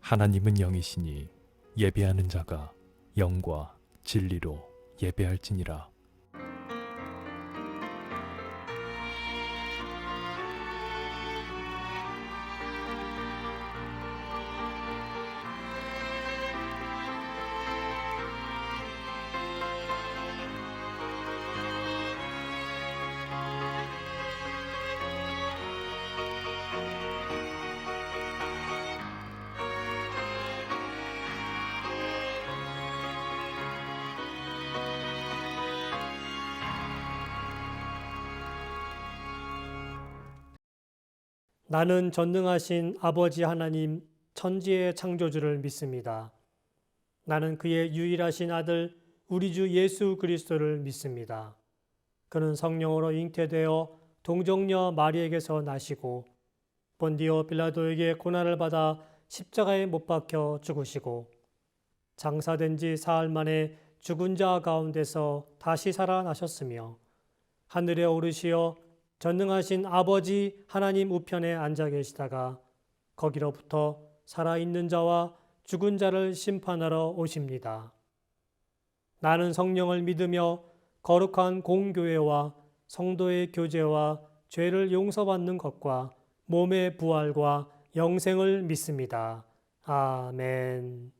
하나님은 영이시니 예배하는 자가 영과 진리로 예배할지니라. 나는 전능하신 아버지 하나님 천지의 창조주를 믿습니다. 나는 그의 유일하신 아들 우리 주 예수 그리스도를 믿습니다. 그는 성령으로 잉태되어 동정녀 마리에게서 나시고 본디오 빌라도에게 고난을 받아 십자가에 못 박혀 죽으시고 장사된 지 사흘 만에 죽은 자 가운데서 다시 살아나셨으며 하늘에 오르시어 전능하신 아버지 하나님 우편에 앉아 계시다가 거기로부터 살아있는 자와 죽은 자를 심판하러 오십니다. 나는 성령을 믿으며 거룩한 공교회와 성도의 교제와 죄를 용서받는 것과 몸의 부활과 영생을 믿습니다. 아멘.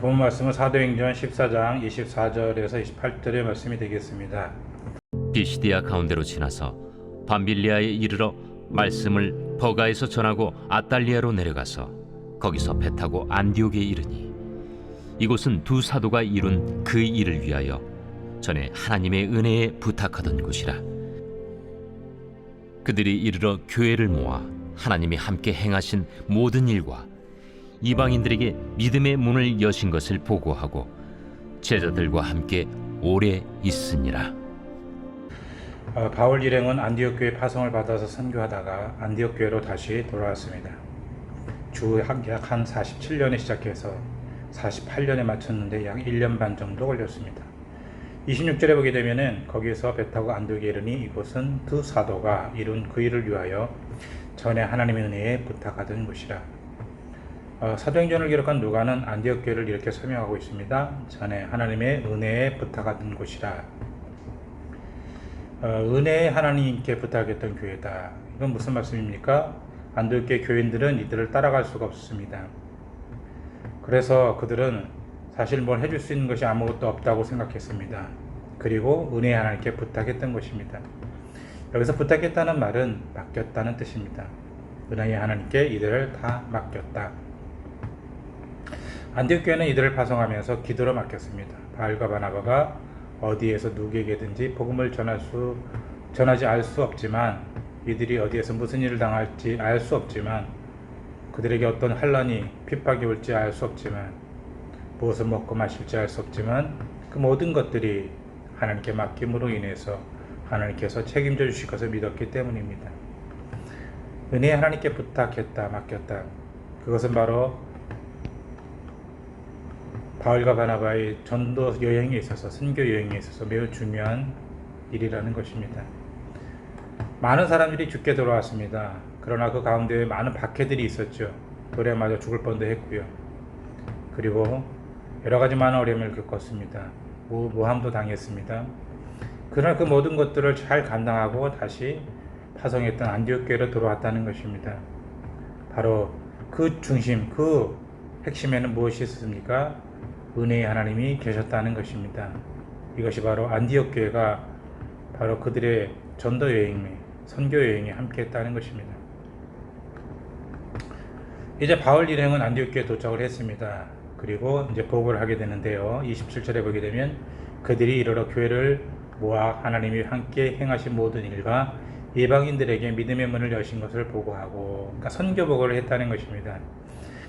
오늘 본 말씀은 사도행전 14장 24절에서 28절의 말씀이 되겠습니다. 비시디아 가운데로 지나서 밤빌리아에 이르러 말씀을 버가에서 전하고 아달리아로 내려가서 거기서 배 타고 안디옥에 이르니 이곳은 두 사도가 이룬 그 일을 위하여 전에 하나님의 은혜에 부탁하던 곳이라. 그들이 이르러 교회를 모아 하나님이 함께 행하신 모든 일과 이방인들에게 믿음의 문을 여신 것을 보고하고 제자들과 함께 오래 있으니라. 바울 일행은 안디옥 교회 파송을 받아서 선교하다가 안디옥 교회로 다시 돌아왔습니다. 약 한 47년에 시작해서 48년에 마쳤는데 약 1년 반 정도 걸렸습니다. 26절에 보게 되면은 거기에서 배 타고 안디옥에 이르니 이곳은 두 사도가 이룬 그 일을 위하여 전에 하나님의 은혜에 부탁하던 곳이라. 사도행전을 기록한 누가는 안디옥 교회를 이렇게 설명하고 있습니다. 전에 하나님의 은혜에 부탁하던 곳이라. 은혜에 하나님께 부탁했던 교회다. 이건 무슨 말씀입니까? 안디옥 교회 교인들은 이들을 따라갈 수가 없습니다. 그래서 그들은 사실 뭘 해줄 수 있는 것이 아무것도 없다고 생각했습니다. 그리고 은혜에 하나님께 부탁했던 것입니다. 여기서 부탁했다는 말은 맡겼다는 뜻입니다. 은혜에 하나님께 이들을 다 맡겼다. 안디옥 교회는 이들을 파송하면서 기도로 맡겼습니다. 바울과 바나바가 어디에서 누구에게든지 복음을 전하지 알 수 없지만, 이들이 어디에서 무슨 일을 당할지 알 수 없지만, 그들에게 어떤 환난이 핍박이 올지 알 수 없지만, 무엇을 먹고 마실지 알 수 없지만, 그 모든 것들이 하나님께 맡김으로 인해서 하나님께서 책임져 주실 것을 믿었기 때문입니다. 은혜에 하나님께 부탁했다, 맡겼다. 그것은 바로 바울과 바나바의 전도 여행에 있어서, 선교 여행에 있어서 매우 중요한 일이라는 것입니다. 많은 사람들이 죽게 돌아왔습니다. 그러나 그 가운데 많은 박해들이 있었죠. 돌에 맞아 죽을 뻔도 했고요. 그리고 여러 가지 많은 어려움을 겪었습니다. 모함도 당했습니다. 그러나 그 모든 것들을 잘 감당하고 다시 파송했던 안디옥 교회로 돌아왔다는 것입니다. 바로 그 중심, 그 핵심에는 무엇이 있었습니까? 은혜의 하나님이 계셨다는 것입니다. 이것이 바로 안디옥 교회가 바로 그들의 전도 여행에, 선교 여행에 함께 했다는 것입니다. 이제 바울 일행은 안디옥 교회에 도착을 했습니다. 그리고 이제 보고를 하게 되는데요. 27절에 보게 되면 그들이 이르러 교회를 모아 하나님이 함께 행하신 모든 일과 이방인들에게 믿음의 문을 여신 것을 보고하고, 그러니까 선교 보고를 했다는 것입니다.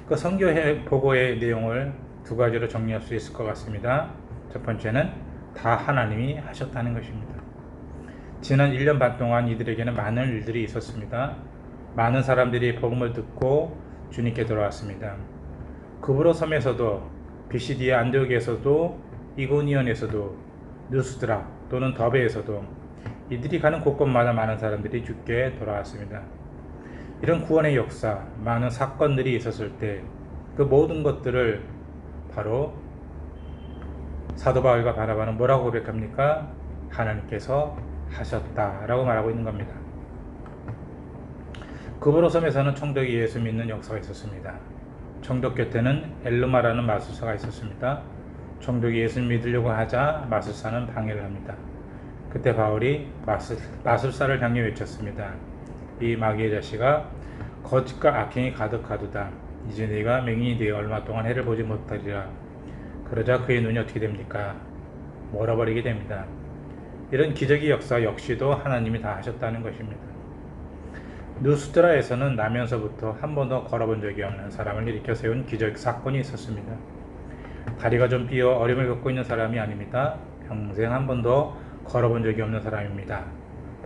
그 선교 보고의 내용을 두 가지로 정리할 수 있을 것 같습니다. 첫 번째는 다 하나님이 하셨다는 것입니다. 지난 1년 반 동안 이들에게는 많은 일들이 있었습니다. 많은 사람들이 복음을 듣고 주님께 돌아왔습니다. 그브로 섬에서도, 비시디아 안디옥에서도, 이고니온에서도, 누스드라 또는 더베에서도 이들이 가는 곳곳마다 많은 사람들이 주께 돌아왔습니다. 이런 구원의 역사, 많은 사건들이 있었을 때 그 모든 것들을 바로 사도 바울과 바나바는 뭐라고 고백합니까? 하나님께서 하셨다라고 말하고 있는 겁니다. 그브로 섬에서는 청덕이 예수 믿는 역사가 있었습니다. 청덕 곁에는 엘르마라는 마술사가 있었습니다. 청덕이 예수 믿으려고 하자 마술사는 방해를 합니다. 그때 바울이 마술사를 향해 외쳤습니다. 이 마귀의 자식아, 거짓과 악행이 가득하도다. 이제 네가 맹인이 되어 얼마 동안 해를 보지 못하리라. 그러자 그의 눈이 어떻게 됩니까? 멀어버리게 됩니다. 이런 기적의 역사 역시도 하나님이 다 하셨다는 것입니다. 누스드라에서는 나면서부터 한 번도 걸어본 적이 없는 사람을 일으켜 세운 기적 사건이 있었습니다. 다리가 좀 삐어 어려움을 겪고 있는 사람이 아닙니다. 평생 한 번도 걸어본 적이 없는 사람입니다.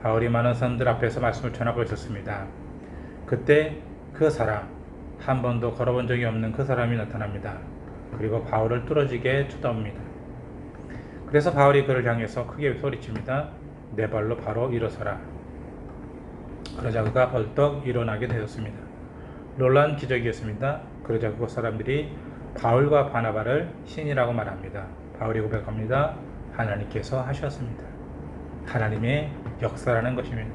바울이 많은 사람들 앞에서 말씀을 전하고 있었습니다. 그때 그 사람, 한 번도 걸어본 적이 없는 그 사람이 나타납니다. 그리고 바울을 뚫어지게 쳐다봅니다. 그래서 바울이 그를 향해서 크게 소리칩니다. 내 발로 바로 일어서라. 그러자 그가 벌떡 일어나게 되었습니다. 놀라운 기적이었습니다. 그러자 그곳 사람들이 바울과 바나바를 신이라고 말합니다. 바울이 고백합니다. 하나님께서 하셨습니다. 하나님의 역사라는 것입니다.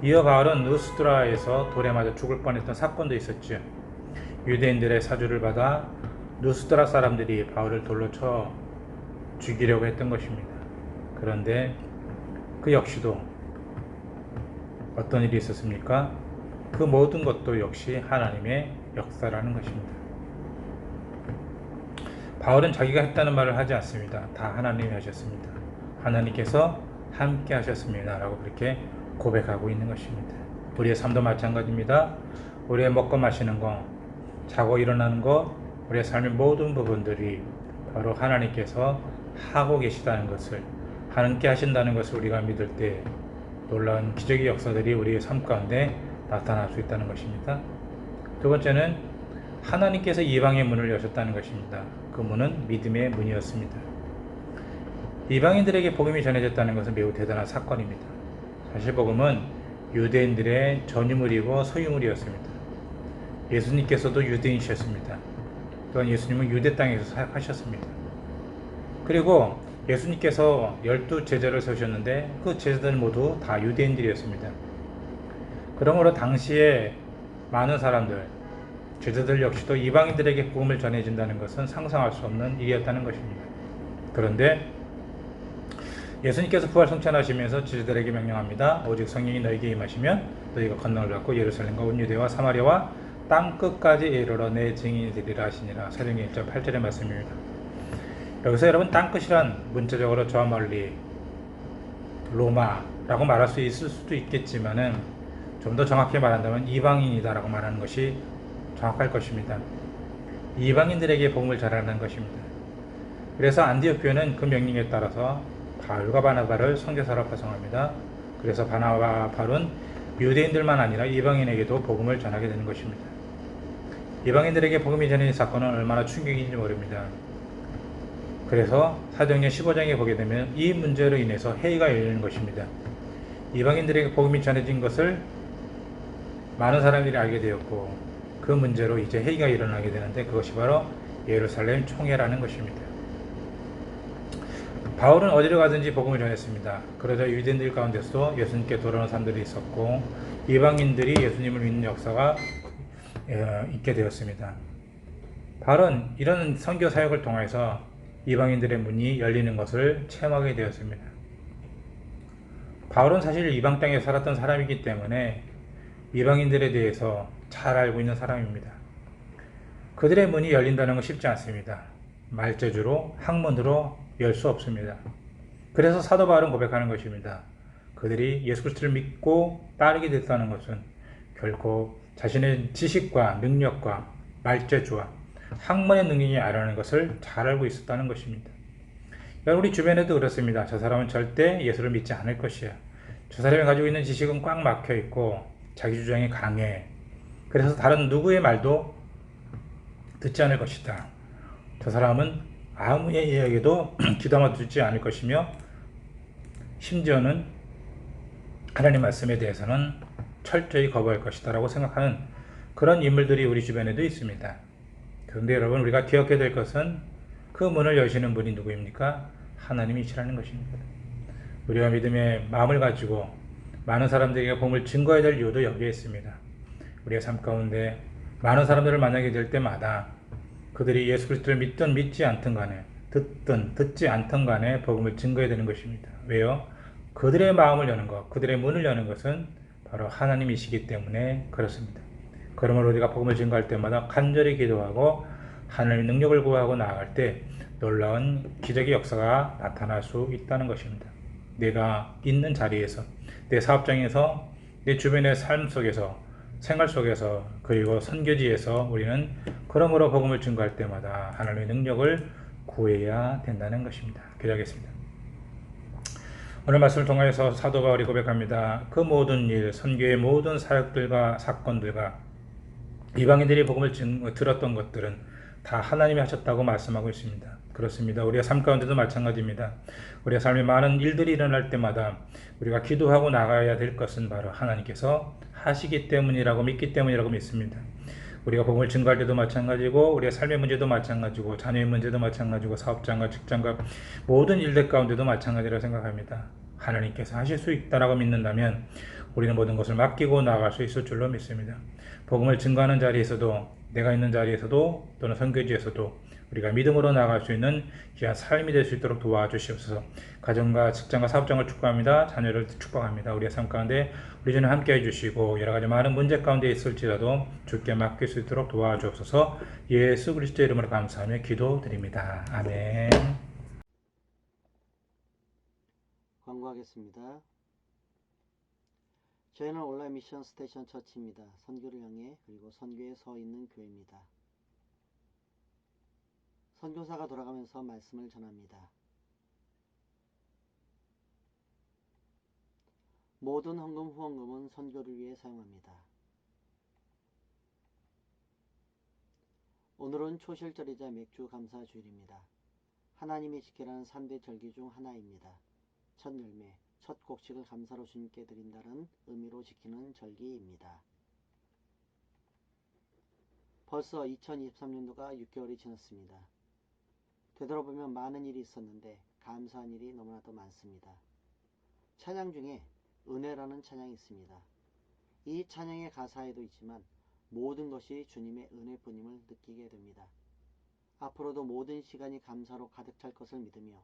이어 바울은 누스드라에서 돌에 맞아 죽을 뻔했던 사건도 있었죠. 유대인들의 사주를 받아 누스드라 사람들이 바울을 돌로 쳐 죽이려고 했던 것입니다. 그런데 그 역시도 어떤 일이 있었습니까? 그 모든 것도 역시 하나님의 역사라는 것입니다. 바울은 자기가 했다는 말을 하지 않습니다. 다 하나님이 하셨습니다. 하나님께서 함께 하셨습니다 라고 그렇게 고백하고 있는 것입니다. 우리의 삶도 마찬가지입니다. 우리의 먹고 마시는 것, 자고 일어나는 것, 우리의 삶의 모든 부분들이 바로 하나님께서 하고 계시다는 것을, 함께 하신다는 것을 우리가 믿을 때 놀라운 기적의 역사들이 우리의 삶 가운데 나타날 수 있다는 것입니다. 두 번째는 하나님께서 이방의 문을 여셨다는 것입니다. 그 문은 믿음의 문이었습니다. 이방인들에게 복음이 전해졌다는 것은 매우 대단한 사건입니다. 사실 복음은 유대인들의 전유물이고 소유물이었습니다. 예수님께서도 유대인이셨습니다. 또한 예수님은 유대 땅에서 사역하셨습니다. 그리고 예수님께서 12제자를 세우셨는데 그 제자들 모두 다 유대인들이었습니다. 그러므로 당시에 많은 사람들, 제자들 역시도 이방인들에게 복음을 전해진다는 것은 상상할 수 없는 일이었다는 것입니다. 그런데 예수님께서 부활 성천하시면서 제자들에게 명령합니다. 오직 성령이 너에게 임하시면 너희가 권능을 받고 예루살렘과 온 유대와 사마리아와 땅 끝까지 이르러 내 증인이 되리라 하시니라. 사도행전 1장 8절의 말씀입니다. 여기서 여러분 땅 끝이란 문자적으로 저 멀리 로마라고 말할 수 있을 수도 있겠지만은 좀 더 정확히 말한다면 이방인이다라고 말하는 것이 정확할 것입니다. 이방인들에게 복음을 전하는 것입니다. 그래서 안디옥 교회는 그 명령에 따라서 바울과 바나바를 선교사로 파송합니다. 그래서 바나바와 바울은 유대인들만 아니라 이방인에게도 복음을 전하게 되는 것입니다. 이방인들에게 복음이 전해진 사건은 얼마나 충격인지 모릅니다. 그래서 사도행전 15장에 보게 되면 이 문제로 인해서 회의가 열리는 것입니다. 이방인들에게 복음이 전해진 것을 많은 사람들이 알게 되었고 그 문제로 이제 회의가 일어나게 되는데 그것이 바로 예루살렘 총회라는 것입니다. 바울은 어디로 가든지 복음을 전했습니다. 그러자 유대인들 가운데서도 예수님께 돌아오는 사람들이 있었고 이방인들이 예수님을 믿는 역사가 있게 되었습니다. 바울은 이런 선교 사역을 통해서 이방인들의 문이 열리는 것을 체험하게 되었습니다. 바울은 사실 이방 땅에 살았던 사람이기 때문에 이방인들에 대해서 잘 알고 있는 사람입니다. 그들의 문이 열린다는 건 쉽지 않습니다. 말재주로, 학문으로 열 수 없습니다. 그래서 사도 바울은 고백하는 것입니다. 그들이 예수 그리스도를 믿고 따르게 됐다는 것은 결코 자신의 지식과 능력과 말재주와 학문의 능력이 아니라는 것을 잘 알고 있었다는 것입니다. 우리 주변에도 그렇습니다. 저 사람은 절대 예수를 믿지 않을 것이야. 저 사람이 가지고 있는 지식은 꽉 막혀 있고 자기 주장이 강해. 그래서 다른 누구의 말도 듣지 않을 것이다. 저 사람은 아무의 이야기도 귀담아 듣지 않을 것이며 심지어는 하나님 말씀에 대해서는 철저히 거부할 것이다 라고 생각하는 그런 인물들이 우리 주변에도 있습니다. 그런데 여러분 우리가 기억해야 될 것은 그 문을 여시는 분이 누구입니까? 하나님이시라는 것입니다. 우리가 믿음의 마음을 가지고 많은 사람들에게 복음을 증거해야 될 이유도 여기에 있습니다. 우리의 삶 가운데 많은 사람들을 만나게 될 때마다 그들이 예수 그리스도를 믿든 믿지 않든 간에 듣든 듣지 않든 간에 복음을 증거해야 되는 것입니다. 왜요? 그들의 마음을 여는 것, 그들의 문을 여는 것은 바로 하나님이시기 때문에 그렇습니다. 그러므로 우리가 복음을 증거할 때마다 간절히 기도하고 하나님의 능력을 구하고 나아갈 때 놀라운 기적의 역사가 나타날 수 있다는 것입니다. 내가 있는 자리에서, 내 사업장에서, 내 주변의 삶 속에서, 생활 속에서, 그리고 선교지에서 우리는 그러므로 복음을 증거할 때마다 하나님의 능력을 구해야 된다는 것입니다. 기도하겠습니다. 오늘 말씀을 통해서 사도 바울이 고백합니다. 그 모든 일, 선교의 모든 사역들과 사건들과 이방인들이 복음을 들었던 것들은 다 하나님이 하셨다고 말씀하고 있습니다. 그렇습니다. 우리의 삶 가운데도 마찬가지입니다. 우리의 삶에 많은 일들이 일어날 때마다 우리가 기도하고 나가야 될 것은 바로 하나님께서 하시기 때문이라고 믿기 때문이라고 믿습니다. 우리가 복음을 증거할 때도 마찬가지고 우리의 삶의 문제도 마찬가지고 자녀의 문제도 마찬가지고 사업장과 직장과 모든 일들 가운데도 마찬가지라고 생각합니다. 하나님께서 하실 수 있다라고 믿는다면 우리는 모든 것을 맡기고 나아갈 수 있을 줄로 믿습니다. 복음을 증거하는 자리에서도 내가 있는 자리에서도 또는 선교지에서도 우리가 믿음으로 나아갈 수 있는 귀한 삶이 될 수 있도록 도와주시옵소서. 가정과 직장과 사업장을 축복합니다. 자녀를 축복합니다. 우리의 삶 가운데 우리 주님 함께 해주시고 여러 가지 많은 문제 가운데 있을지라도 주께 맡길 수 있도록 도와주옵소서. 예수 그리스도의 이름으로 감사하며 기도드립니다. 아멘. 광고하겠습니다. 저희는 온라인 미션 스테이션 처치입니다. 선교를 향해 그리고 선교에 서 있는 교회입니다. 선교사가 돌아가면서 말씀을 전합니다. 모든 헌금 후원금은 선교를 위해 사용합니다. 오늘은 초실절이자 맥주 감사 주일입니다. 하나님이 지키라는 3대 절기 중 하나입니다. 첫 열매, 첫 곡식을 감사로 주님께 드린다는 의미로 지키는 절기입니다. 벌써 2023년도가 6개월이 지났습니다. 되돌아보면 많은 일이 있었는데 감사한 일이 너무나도 많습니다. 찬양 중에 은혜라는 찬양이 있습니다. 이 찬양의 가사에도 있지만 모든 것이 주님의 은혜뿐임을 느끼게 됩니다. 앞으로도 모든 시간이 감사로 가득 찰 것을 믿으며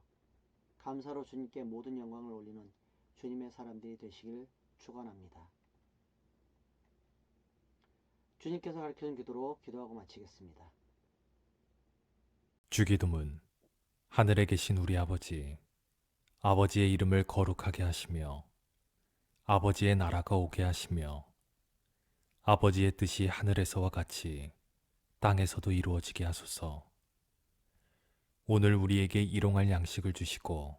감사로 주님께 모든 영광을 올리는 주님의 사람들이 되시길 축원합니다. 주님께서 가르치는 기도로 기도하고 마치겠습니다. 주기도문. 하늘에 계신 우리 아버지, 아버지의 이름을 거룩하게 하시며 아버지의 나라가 오게 하시며 아버지의 뜻이 하늘에서와 같이 땅에서도 이루어지게 하소서. 오늘 우리에게 일용할 양식을 주시고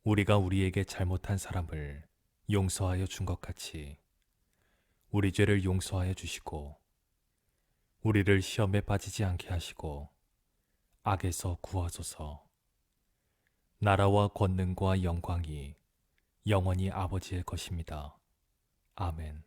우리가 우리에게 잘못한 사람을 용서하여 준 것 같이 우리 죄를 용서하여 주시고 우리를 시험에 빠지지 않게 하시고 악에서 구하소서. 나라와 권능과 영광이 영원히 아버지의 것입니다. 아멘.